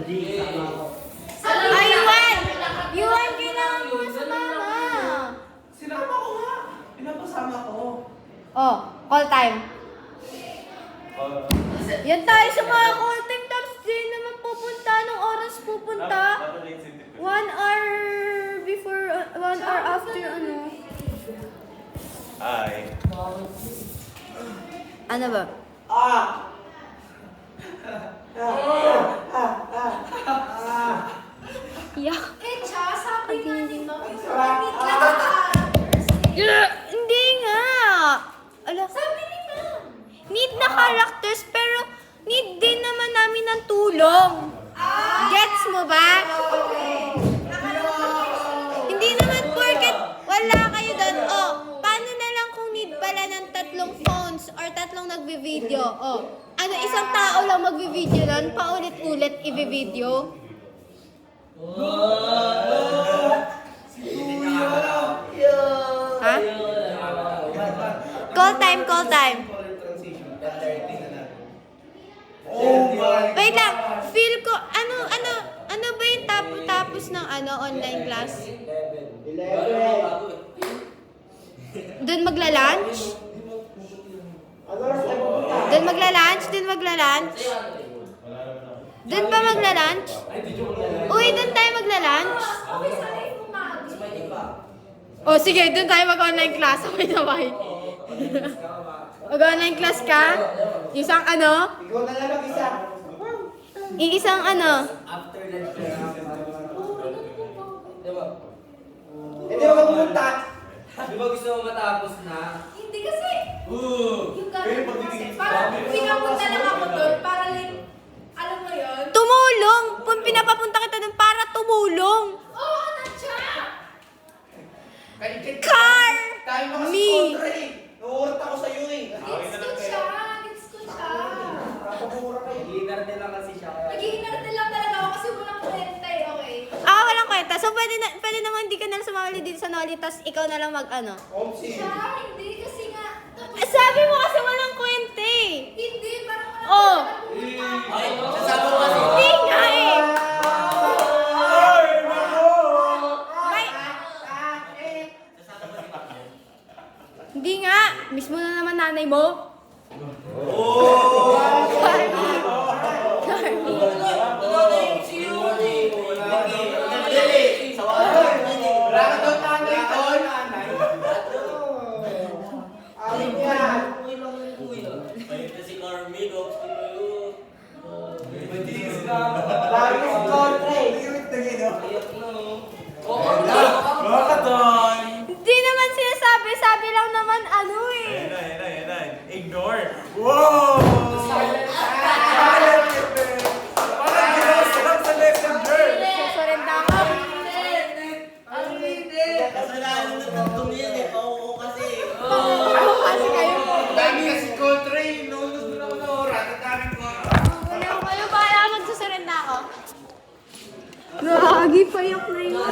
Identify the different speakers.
Speaker 1: Ay, Yuan! Yuan, kailangan mo sumama.
Speaker 2: Sinama ko nga. Pinapasama ko.
Speaker 1: Oh, call time. Yan tayo sa mga call time. Tapos din naman pupunta. Anong oras pupunta? 1 hour before, 1 hour after ano.
Speaker 3: Ay.
Speaker 1: Ano ba? Yak.
Speaker 4: Cha, sabi nga di ba?
Speaker 1: Hindi nga. Ala.
Speaker 4: Sabi ni ma'am.
Speaker 1: Need na characters pero need din naman namin ng tulong. Gets mo ba? Hindi naman porket wala kayo doon. Oh, paano na lang kung need pala ng 3 phones or 3 nagbi-video? Oh, ano, isang tao lang magbi-video nun, paulit-ulit i-video? Ha? Call time, call time. Wait lang, feel ko, ano ba yung tapos ng online class? Doon magla-lunch? Doon magla-lunch? Doon pa magla-lunch? Uy, doon tayo magla-lunch?
Speaker 4: Okay, sanay mo mag.
Speaker 1: O sige, doon tayo mag-online class. Okay na ba? Mag-online class ka? Isang ano?
Speaker 2: Ikaw na lang mag-isa.
Speaker 1: Iisang ano?
Speaker 2: Hindi ako pumunta.
Speaker 5: Di ba gusto mo matapos na?
Speaker 4: Hindi kasi. Yung gano'n mo kasi. Parang pinapunta lang ako doon para like, alam mo yun?
Speaker 1: Tumulong! Kung pinapapunta kita doon para tumulong!
Speaker 4: Oo, ano siya?
Speaker 1: Car!
Speaker 2: Tayo mo kasi
Speaker 1: Me!
Speaker 2: kontra eh. Nuurat ako sa'yo eh.
Speaker 4: Gets ko siya.
Speaker 2: Kapamura kayo.
Speaker 5: Ginarte lang kasi siya.
Speaker 4: Nag-iinarte lang talaga ako kasi walang kwenta eh, okay?
Speaker 1: Ah, walang kwenta. So, pwede naman hindi ka na sumali dito sa Noli, tas ikaw na lang mag-ano.
Speaker 2: Omsi.
Speaker 4: Siya, hindi kasi nga.
Speaker 1: Sabi mo kasi walang kwenta eh.
Speaker 4: Hindi, parang walang
Speaker 1: Oh.
Speaker 4: kwenta.
Speaker 5: Ay, sasama ko kasi.
Speaker 1: Hindi nga eh. May... Hindi nga. Mismo na naman nanay mo.
Speaker 2: Wala ka daw tanay doon. Alin yan?
Speaker 5: Si Carmelo.
Speaker 2: Lagi si kontra eh.
Speaker 1: Hindi naman sinasabi. Sabi lang naman ano eh.
Speaker 3: Ignore. Wow! Silent parang ginasa lang sa messenger.
Speaker 1: Susurrenda ako.
Speaker 5: Kasalanan na tatlong yan eh. Pauko kasi.
Speaker 1: Ano kasi kayo?
Speaker 2: Lagi kasi kontra eh. Nunod mo na ako na oras. Ang dami ko.
Speaker 1: Ano kayo? Bahala magsusurrenda ako. Gagi, payak na yun.